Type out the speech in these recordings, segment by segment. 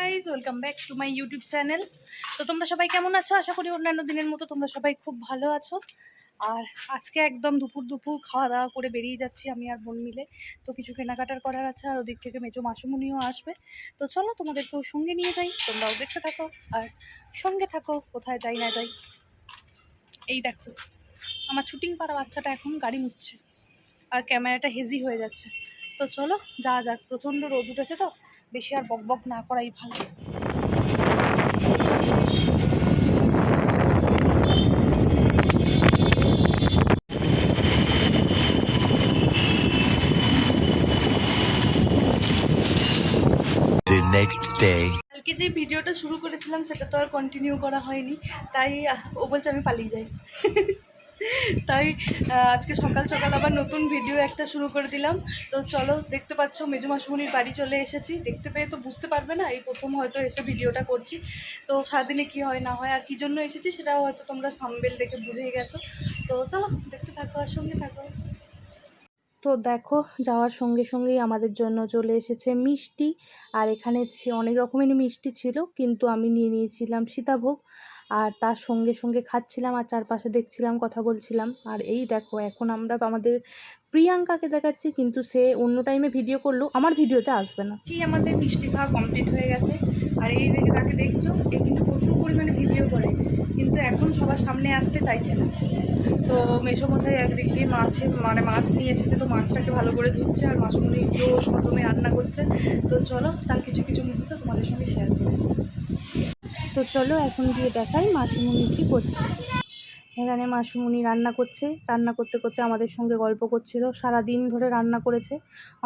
Guys, welcome back to my YouTube channel. তো তোমরা সবাই কেমন আছো? আশা করি অন্যান্য দিনের মতো তোমরা সবাই খুব ভালো আছো। আর আজকে একদম দুপুর খাওয়া দাওয়া করে বেরিয়ে যাচ্ছি আমি আর বোন মিলে। তো কিছু কেনাকাটার করার আছে, আর ওদিক থেকে মেজো মাসুমুনিও আসবে। তো চলো তোমাদেরকেও সঙ্গে নিয়ে যাই, তোমরাও দেখতে থাকো আর সঙ্গে থাকো কোথায় যাই না যাই। এই দেখো আমার শুটিং পাড়া বাচ্চাটা এখন গাড়ি মুছছে আর ক্যামেরাটা হেজি হয়ে যাচ্ছে। তো চলো যাওয়া যাক, প্রচণ্ড রোদ উঠেছে তো বেশি আর বকবক না করাই ভালো। কালকে যে ভিডিওটা শুরু করেছিলাম সেটা তো আর কন্টিনিউ করা হয়নি, তাই ও বলছে আমি পালিয়ে যাই। তাই আজকে সকাল সকাল আবার নতুন ভিডিও একটা শুরু করে দিলাম। তো চলো, দেখতে পাচ্ছ মেজো মাসুমনির বাড়ি চলে এসেছি। দেখতে পেয়ে তো বুঝতে পারবে না, এই প্রথম হয়তো এসে ভিডিওটা করছি। তো সারাদিনে কি হয় না হয় আর কী জন্য এসেছি সেটাও হয়তো তোমরা থাম্বনেল দেখে বুঝেই গেছো। তো চলো দেখতে থাকো আর সঙ্গে থাকো। তো দেখো, যাওয়ার সঙ্গে সঙ্গেই আমাদের জন্য চলে এসেছে মিষ্টি। আর এখানে অনেক রকমের মিষ্টি ছিল, কিন্তু আমি নিয়ে নিয়েছিলাম সীতাভোগ। আর তার সঙ্গে সঙ্গে খাচ্ছিলাম আর চারপাশে দেখছিলাম, কথা বলছিলাম। আর এই দেখো, এখন আমরা আমাদের প্রিয়াঙ্কাকে দেখাচ্ছি, কিন্তু সে অন্য টাইমে ভিডিও করলেও আমার ভিডিওতে আসবে না। সেই আমাদের মিষ্টি খাওয়া কমপ্লিট হয়ে গেছে। আর এই দেখে তাকে দেখছো, এ কিন্তু প্রচুর পরিমাণে ভিডিও করে, কিন্তু এখন সবার সামনে আসতে চাইছে না। তো মেসোমশাই একদিক দিয়ে মাছ নিয়ে এসেছে, তো মাছটাকে ভালো করে ধুচ্ছে আর মাছগুলো জোর প্রথমে রান্না করছে। তো চলো তার কিছু কিছু মুহূর্ত তোমাদের সঙ্গে শেয়ার করি। তো চলো এখন গিয়ে দেখাই মাসিমণি কী করছে। এখানে মাসিমণি রান্না করছে, রান্না করতে করতে আমাদের সঙ্গে গল্প করছিল। সারাদিন ধরে রান্না করেছে,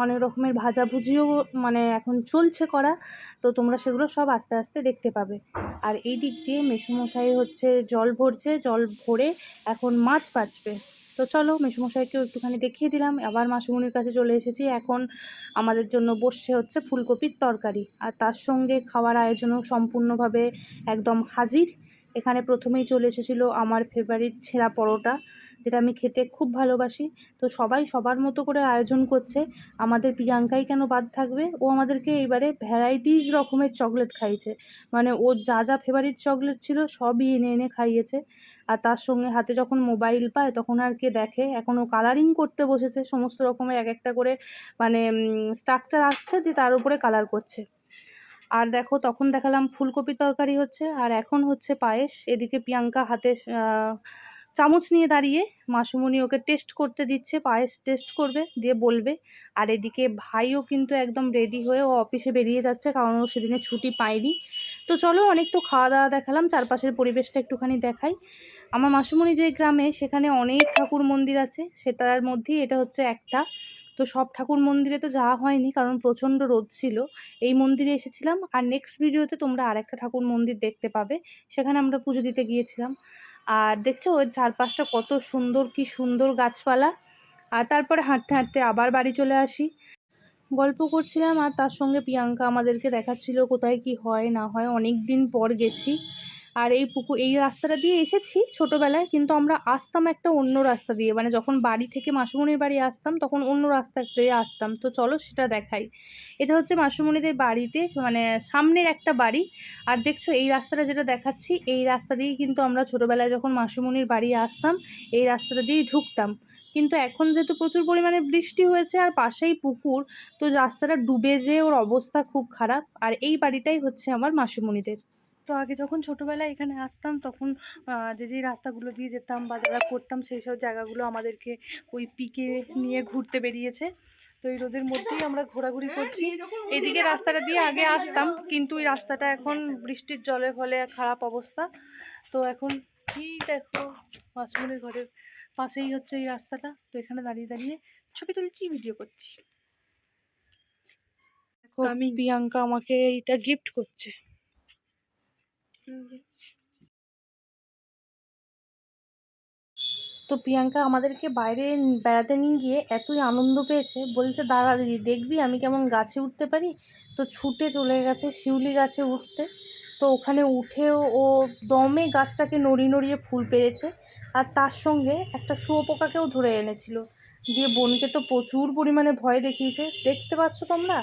অনেক রকমের ভাজাভুজিও এখন চলছে করা। তো তোমরা সেগুলো সব আস্তে আস্তে দেখতে পাবে। আর এই দিক দিয়ে মেসোমশাই জল ভরছে, জল ভরে এখন মাছ বাছবে। তো চলো মেসোমশাইকেও একটুখানি দেখিয়ে দিলাম। আবার মাসিমণির কাছে চলে এসেছি। এখন আমাদের জন্য বসছে ফুলকপির তরকারি, আর তার সঙ্গে খাওয়ার আয়োজনও সম্পূর্ণভাবে একদম হাজির। এখানে প্রথমেই চলে এসেছিলো আমার ফেভারিট ছেঁড়া পরোটা, যেটা আমি খেতে খুব ভালোবাসি। তো সবাই সবার মতো করে আয়োজন করছে, আমাদের প্রিয়াঙ্কাই কেন বাদ থাকবে। ও আমাদেরকে এইবারে ভ্যারাইটিস রকমের চকলেট খাইয়েছে, ওর যা যা ফেভারিট চকলেট ছিল সবই এনে এনে খাইয়েছে। আর তার সঙ্গে হাতে যখন মোবাইল পায় তখন আর কে দেখে, এখন ও কালারিং করতে বসেছে, সমস্ত রকমের এক একটা করে স্ট্রাকচার আঁকছে, দিয়ে তার উপরে কালার করছে। আর দেখো, তখন দেখালাম ফুলকপি তরকারি হচ্ছে, আর এখন হচ্ছে পায়েস। এদিকে প্রিয়াঙ্কা হাতে চামচ নিয়ে দাঁড়িয়ে, মাসুমণি ওকে টেস্ট করতে দিচ্ছে, পায়েস টেস্ট করবে দিয়ে বলবে। আর এদিকে ভাইও কিন্তু একদম রেডি হয়ে ও অফিসে বেরিয়ে যাচ্ছে, কারণ ও সেদিনে ছুটি পায়নি। তো চলো, অনেক তো খাওয়া দাওয়া দেখালাম, চারপাশের পরিবেশটা একটুখানি দেখাই। আমার মাসুমণি যে গ্রামে, সেখানে অনেক ঠাকুর মন্দির আছে, সেটার মধ্যেই এটা হচ্ছে একটা। তো সব ঠাকুর মন্দিরে তো যাওয়া হয়নি, কারণ প্রচণ্ড রোদ ছিল। এই মন্দিরে এসেছিলাম, আর নেক্সট ভিডিওতে তোমরা আরেকটা ঠাকুর মন্দির দেখতে পাবে, সেখানে আমরা পুজো দিতে গিয়েছিলাম। আর দেখছো ওর চারপাশটা কত সুন্দর, কি সুন্দর গাছপালা। আর তারপরে হাঁটতে হাঁটতে আবার বাড়ি চলে আসি। গল্প করছিলাম, আর তার সঙ্গে প্রিয়াঙ্কা আমাদেরকে দেখাচ্ছিল কোথায় কি হয় না হয়। অনেক দিন পর গেছি। আর এই রাস্তাটা দিয়ে এসেছি ছোটোবেলায়, কিন্তু আমরা আসতাম একটা অন্য রাস্তা দিয়ে, যখন বাড়ি থেকে মাসুমণির বাড়ি আসতাম তখন অন্য রাস্তা দিয়ে আসতাম। তো চলো সেটা দেখাই। এটা হচ্ছে মাসুমণিদের বাড়িতে সামনের একটা বাড়ি। আর দেখছো এই রাস্তাটা যেটা দেখাচ্ছি, এই রাস্তা দিয়েই কিন্তু আমরা ছোটোবেলায় যখন মাসুমণির বাড়ি আসতাম এই রাস্তাটা দিয়েই ঢুকতাম। কিন্তু এখন যেহেতু প্রচুর পরিমাণে বৃষ্টি হয়েছে আর পাশেই পুকুর, তো রাস্তাটা ডুবে যেয়ে ওর অবস্থা খুব খারাপ। আর এই বাড়িটাই হচ্ছে আমার মাসিমণিদের। তো আগে যখন ছোটোবেলায় এখানে আসতাম তখন যেই রাস্তাগুলো দিয়ে যেতাম বা যারা করতাম, সেই সব জায়গাগুলো আমাদেরকে ওই পিকে নিয়ে ঘুরতে বেরিয়েছে। তো এই রোদের মধ্যেই আমরা ঘোরাঘুরি করছি। এইদিকে রাস্তাটা দিয়ে আগে আসতাম, কিন্তু এই রাস্তাটা এখন বৃষ্টির জলে ফলে খারাপ অবস্থা। তো এখন কি দেখো, মাসিমণির ঘরের পাশেই হচ্ছে এই রাস্তাটা। তো এখানে দাঁড়িয়ে দাঁড়িয়ে ছবি তুলছি, ভিডিও করছি। আমি প্রিয়াঙ্কা আমাকে এইটা গিফট করছে। তো প্রিয়াঙ্কা আমাদেরকে বাইরে বেড়াতে নিয়ে গিয়ে এতই আনন্দ পেয়েছে, বলছে দাঁড়া দিদি দেখবি আমি কেমন গাছে উঠতে পারি। তো ছুটে চলে গেছে শিউলি গাছে উঠতে। তো ওখানে উঠেও ও দমে গাছটাকে নড়িয়ে নড়িয়ে ফুল পেরেছে, আর তার সঙ্গে একটা শুঁয়োপোকাকেও ধরে এনেছিল। দিয়ে বোনকে তো প্রচুর পরিমাণে ভয় দেখিয়েছে, দেখতে পাচ্ছ তোমরা।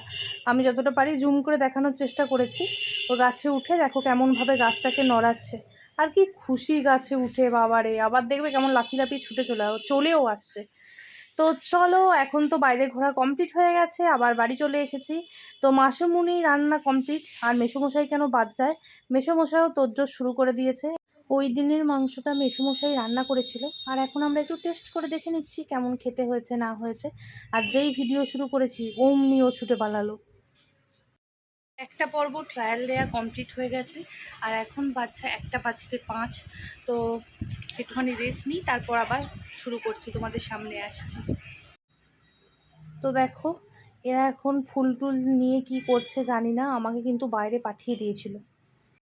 আমি যতটা পারি জুম করে দেখানোর চেষ্টা করেছি। ও গাছে উঠে দেখো কেমনভাবে গাছটাকে নড়াচ্ছে, আর কি খুশি গাছে উঠে, বাবারে। আবার দেখবে কেমন লাফিয়ে লাফিয়ে ছুটে চলেও আসছে। তো চলো, এখন তো বাইরে ঘোরা কমপ্লিট হয়ে গেছে, আবার বাড়ি চলে এসেছি। তো মাসুমুনি রান্না কমপ্লিট, আর মেসোমশাই কেন বাদ যায়, মেসোমশাইও তোড়জোড় শুরু করে দিয়েছে। ওই দিনের মাংসটা মেসোমশাই রান্না করেছিল, আর এখন আমরা একটু টেস্ট করে দেখে নিচ্ছি কেমন খেতে হয়েছে না হয়েছে। আর যেই ভিডিও শুরু করেছি অমনিও ছুটে পালালো। একটা পর্ব ট্রায়াল দেওয়া কমপ্লিট হয়ে গেছে, আর এখন বাচ্চা 1:05। তো একটুখানি রেস্ট নিই, তারপর আবার শুরু করছি, তোমাদের সামনে আসছি। তো দেখো এরা এখন ফুল টুল নিয়ে কি করছে জানি না, আমাকে কিন্তু বাইরে পাঠিয়ে দিয়েছিল।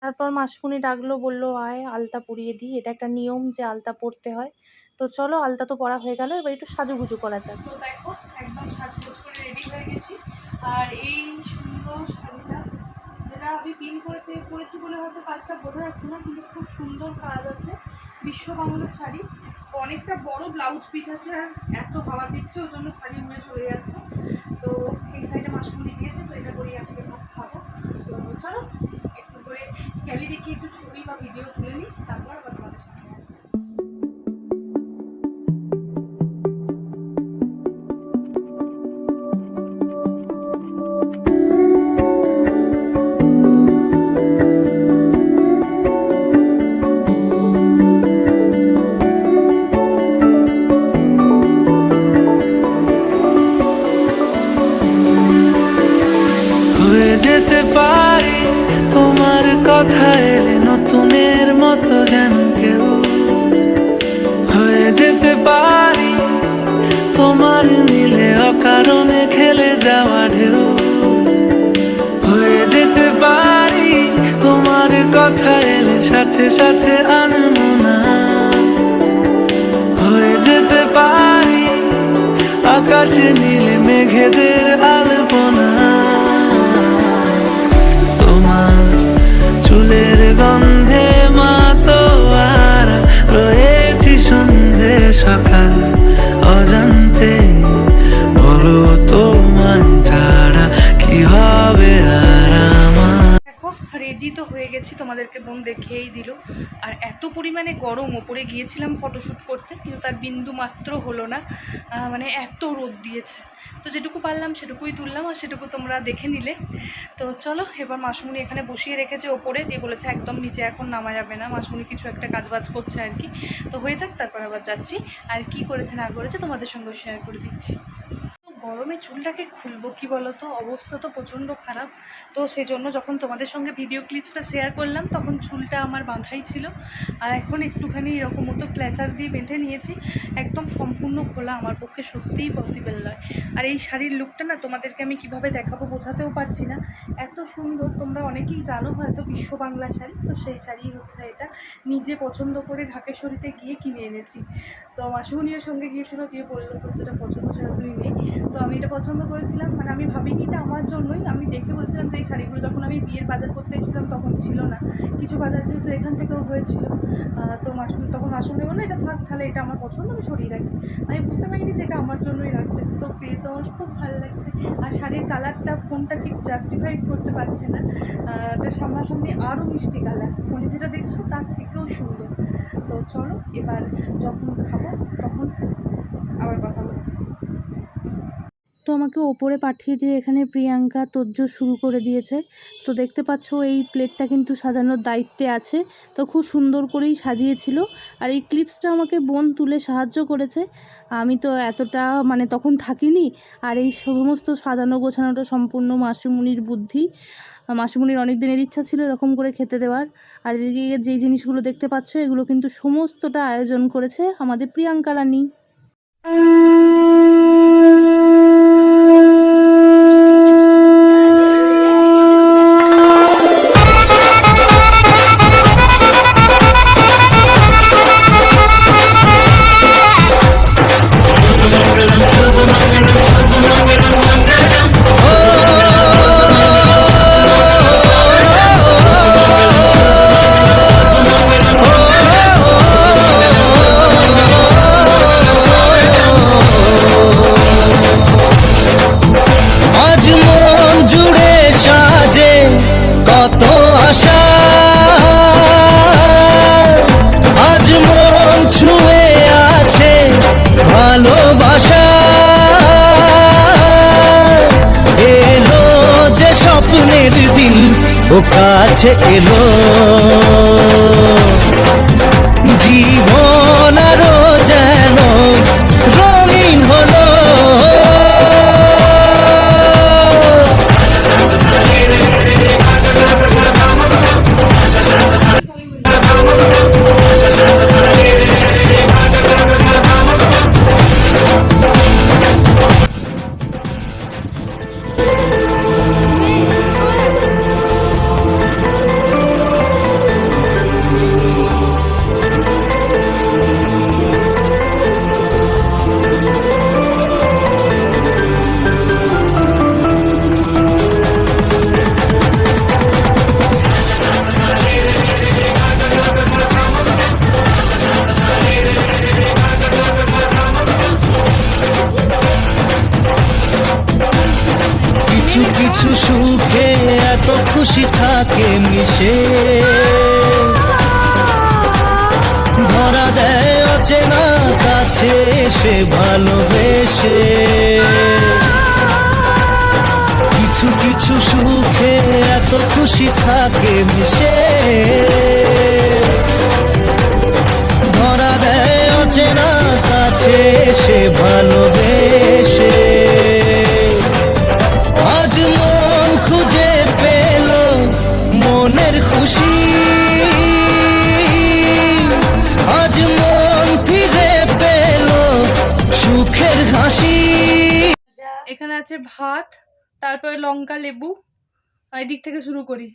তারপর মাসকুনি ডাকলো, বললো আয় আলতা পরিয়ে দিই, এটা একটা নিয়ম যে আলতা পরতে হয়। তো চলো, আলতা তো পরা হয়ে গেল, এবার একটু সাজুগুজু করা যাক। তো দেখো একদম সাজুগুজু করে রেডি হয়ে গেছি। আর এই সুন্দর শাড়িটা, যেটা আমি পিন করে পরেছি বলে হয়তো কাজটা বোঝা যাচ্ছে না, কিন্তু খুব সুন্দর কাজ আছে। বিশ্ব বাংলার শাড়ি, অনেকটা বড় ব্লাউজ পিস আছে, আর এত হাওয়া দিচ্ছে ওই জন্য শাড়ি উড়ে চলে যাচ্ছে। তো এই শাড়িটা মাসকুনি দিয়েছে, তো এটা করেই আজকে ভাত খাবো। তো চলো একটু করে গ্যালি দেখি, একটু ছবি বা ভিডিও তুলে নিই, তারপর আবার তোমাদের সামনে আসছি। যেতে পারি তোমার কথা এলে নতুনের মতো, যেন কেউ হয়ে যেতে পারি তোমার নীলে অকারণে খেলে যাওয়া ঢেউ। হয়ে যেতে পারি তোমার কথা এলে সাথে সাথে আনমনা। হয়ে যেতে পারি আকাশে নীলে মেঘেদের আলপনা। চুলের গন্ধে মাতোয়ার রয়েছি সন্ধে সকাল অজান্তে। বলো তোমায় ছাড়া কি হবে আর আমার। দেখো রেডি তো হয়ে গেছি, তোমাদেরকে বোন দেখেই দিল। আর এত পরিমাণে গরম, ওপরে গিয়েছিলাম ফটোশ্যুট করতে, কিন্তু তার বিন্দু মাত্র হলো না, মানে এত রোদ দিয়েছে। তো যেটুকু পারলাম সেটুকুই তুললাম, আর সেটুকু তোমরা দেখে নিলে। তো চলো, এবার মাসমুনি এখানে বসিয়ে রেখেছে ওপরে, দিয়ে বলেছে একদম নিচে এখন নামা যাবে না। মাসমুনি কিছু একটা কাজবাজ করছে আর কি। তো হয়ে যাক, তারপর আবার যাচ্ছি, আর কি করেছে না করেছে তোমাদের সঙ্গে শেয়ার করে দিচ্ছি। গরমে চুলটাকে খুলবো কি বলো তো, অবস্থা তো প্রচণ্ড খারাপ। তো সেই জন্য যখন তোমাদের সঙ্গে ভিডিও ক্লিপসটা শেয়ার করলাম, তখন চুলটা আমার বাঁধাই ছিল, আর এখন একটুখানি এরকম মতো ক্ল্যাচার দিয়ে বেঁধে নিয়েছি। একদম সম্পূর্ণ খোলা আমার পক্ষে সত্যিই পসিবল নয়। আর এই শাড়ির লুকটা না তোমাদেরকে আমি কিভাবে দেখাবো বোঝাতেও পারছি না, এত সুন্দর। তোমরা অনেকেই জানো হয়তো বিশ্ব বাংলা শাড়ি, তো সেই শাড়ি হচ্ছে এটা। নিজে পছন্দ করে ঢাকেশ্বরীতে গিয়ে কিনে এনেছি। তো মাসুমনিও সঙ্গে গিয়েছিল, দিয়ে বললো তোর যেটা পছন্দ সেটা তুই নেই। তো আমি এটা পছন্দ করেছিলাম, মানে আমি ভাবিনি এটা আমার জন্যই। আমি দেখে বলছিলাম যে এই শাড়িগুলো যখন আমি বিয়ের বাজার করতে এসেছিলাম তখন ছিল না, কিছু বাজার যেহেতু এখান থেকেও হয়েছিল। তো তখন মাসুমনি বললো এটা থাক, তাহলে এটা আমার পছন্দ, আমি সরিয়ে রাখছি। আমি বুঝতে পারিনি যে এটা আমার জন্যই রাখছে। তো পেয়ে তো আমার খুব ভালো লাগছে। আর শাড়ির কালারটা ফোনটা ঠিক জাস্টিফাইড করতে পারছে না, এটা সামনাসামনি আরও মিষ্টি কালার, ফোনে যেটা দেখছো তার থেকেও সুন্দর। তো চলো এবার যখন খাবো তখন আবার কথা বলছি। তো আমাকে ওপরে পাঠিয়ে দিয়ে এখানে প্রিয়াঙ্কা তোড়জোড় শুরু করে দিয়েছে। তো দেখতে পাচ্ছ এই প্লেটটা কিন্তু সাজানোর দায়িত্বে আছে, তো খুব সুন্দর করেই সাজিয়েছিল। আর এই ক্লিপসটা আমাকে বোন তুলে সাহায্য করেছে, আমি তো এতটা মানে তখন থাকিনি। আর এই সমস্ত সাজানো গোছানোটা সম্পূর্ণ মাসুমনির বুদ্ধি। মাসুমনির অনেক দিনের ইচ্ছা ছিল এরকম করে খেতে দেওয়ার। আর এদিকে যেই জিনিসগুলো দেখতে পাচ্ছ এগুলো কিন্তু সমস্তটা আয়োজন করেছে আমাদের প্রিয়াঙ্কা রানী। ও কাছে এলো জীবন আরো যেন রঙিন হলো। কিছু কিছু সুখে এত খুশি থাকে মিশে, ধরা দেয় অচেনা কাছে এসে ভালোবেসে। কিছু কিছু সুখে এত খুশি থাকে মিশে, ধরা দেয় অচেনা কাছে এসে ভালোবেসে। আজ মন খুঁজে পেল মনের খুশি, আজ মন ফিরে পেল সুখের হাসি। এখানে আছে ভাত, তারপরে লঙ্কা লেবু, এই দিক থেকে শুরু করি।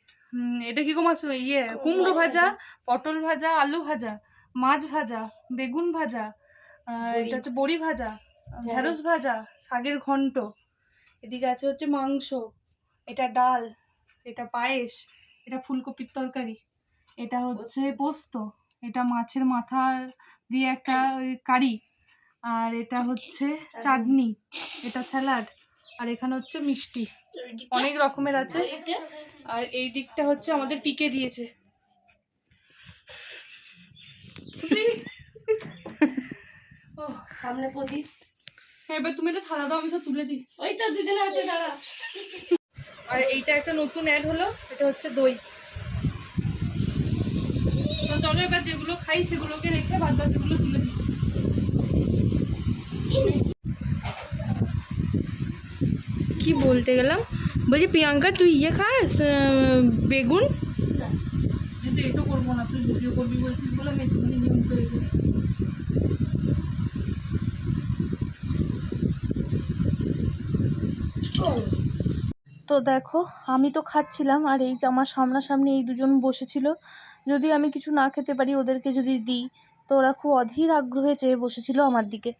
এটা কি গো মাছ? কুমড়ো ভাজা, পটল ভাজা, আলু ভাজা, মাছ ভাজা, বেগুন ভাজা, এটা হচ্ছে বড়ি ভাজা, ঢেঁড়স ভাজা, শাকের ঘন্ট, এদিকে আছে হচ্ছে মাংস, এটা ডাল, এটা পায়েস, এটা ফুলকপির তরকারি, এটা হচ্ছে পোস্ত, এটা মাছের মাথা দিয়ে একটা কারি, আর এটা হচ্ছে চাটনি, এটা স্যালাড, আর এখানে হচ্ছে মিষ্টি, অনেক রকমের আছে। আর এই দিকটা হচ্ছে আমাদের পিকে দিয়েছে। সামনে প্রদীপ। হ্যাঁ, এবার তুমি এটা থালা দাও, আমি সব তুলে দিই। ওই তো দুজনে আছে দাঁড়া। আর এইটা একটা নতুন অ্যাড হলো, এটা হচ্ছে দই। তো চলো এবার যেগুলো খাই সেগুলোকে রেখে বাদ বাকিগুলো তুলে দিই। কি বলতে গেলাম, বলছি প্রিয়াঙ্কা তুই খাস বেগুন? কিন্তু এটাও করবো না, তুই ভিডিও করবি বলছিস বলে আমি একটুখানি নিয়ম করে দেবো। তো দেখো আমি তো খাচ্ছিলাম, আর এই যে আমার সামনাসামনি এই দুজন বসেছিল, যদি আমি কিছু না খেতে পারি ওদেরকে যদি দিই, তো ওরা খুব অধীর আগ্রহে চেয়ে বসেছিল আমার দিকে।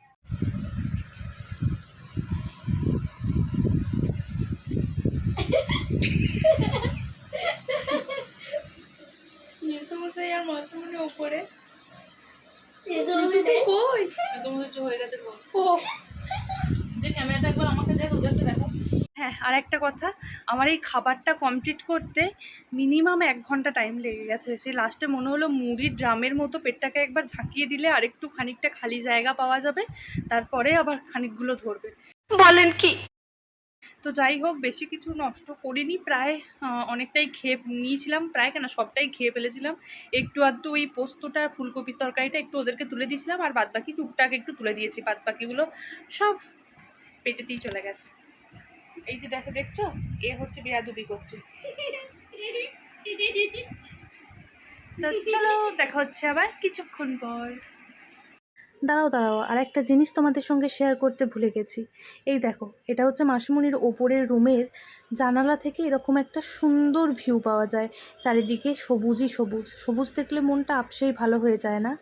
মেসোমশাই আর মাসুমনি ওপরে হয়ে গেছে। যে ক্যামেরাটা একবার আমাকে দেখ, ওদেরকে দেখো। হ্যাঁ, আর একটা কথা, আমার এই খাবারটা কমপ্লিট করতে মিনিমাম 1 ঘন্টা টাইম লেগে গেছে। সেই লাস্টে মনে হলো মুড়ির ড্রামের মতো পেটটাকে একবার ঝাঁকিয়ে দিলে আর একটু খানিকটা খালি জায়গা পাওয়া যাবে, তারপরে আবার খানিকগুলো ধরবে। বলেন কি? তো যাই হোক, বেশি কিছু নষ্ট করিনি, প্রায় অনেকটাই খেয়ে নিয়েছিলাম, প্রায় কেন সবটাই খেয়ে ফেলেছিলাম। একটু আধটু ওই পোস্তটা, ফুলকপির তরকারিটা একটু ওদেরকে তুলে দিয়েছিলাম, আর বাদবাকি টুকটাক একটু তুলে দিয়েছি, বাদবাকিগুলো সব পেটেতেই চলে গেছে। এই যে দেখছো, এ হচ্ছে বেয়াদবি করছে। তো চলো দেখা হচ্ছে আবার কিছুক্ষণ পর। দাঁড়াও, আর একটা জিনিস তোমাদের সঙ্গে শেয়ার করতে ভুলে গেছি। এই দেখো, এটা হচ্ছে মাসিমণির ওপরের রুমের জানালা থেকে এরকম একটা সুন্দর ভিউ পাওয়া যায়, চারিদিকে সবুজই সবুজ। সবুজ দেখলে মনটা আপসেই ভালো হয়ে যায় না?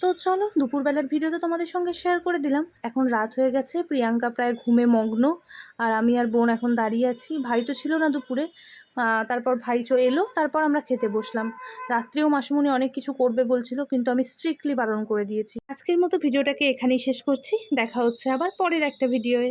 তো চলো, দুপুরবেলার ভিডিও তো তোমাদের সঙ্গে শেয়ার করে দিলাম। এখন রাত হয়ে গেছে, প্রিয়াঙ্কা প্রায় ঘুমে মগ্ন, আর আমি আর বোন এখন দাঁড়িয়ে আছি। ভাই তো ছিল না দুপুরে, তারপর ভাই এলো, তারপর আমরা খেতে বসলাম। রাত্রেও মাসিমণি অনেক কিছু করবে বলছিল, কিন্তু আমি স্ট্রিক্টলি বারণ করে দিয়েছি। আজকের মতো ভিডিওটাকে এখানেই শেষ করছি, দেখা হচ্ছে আবার পরের একটা ভিডিওয়ে।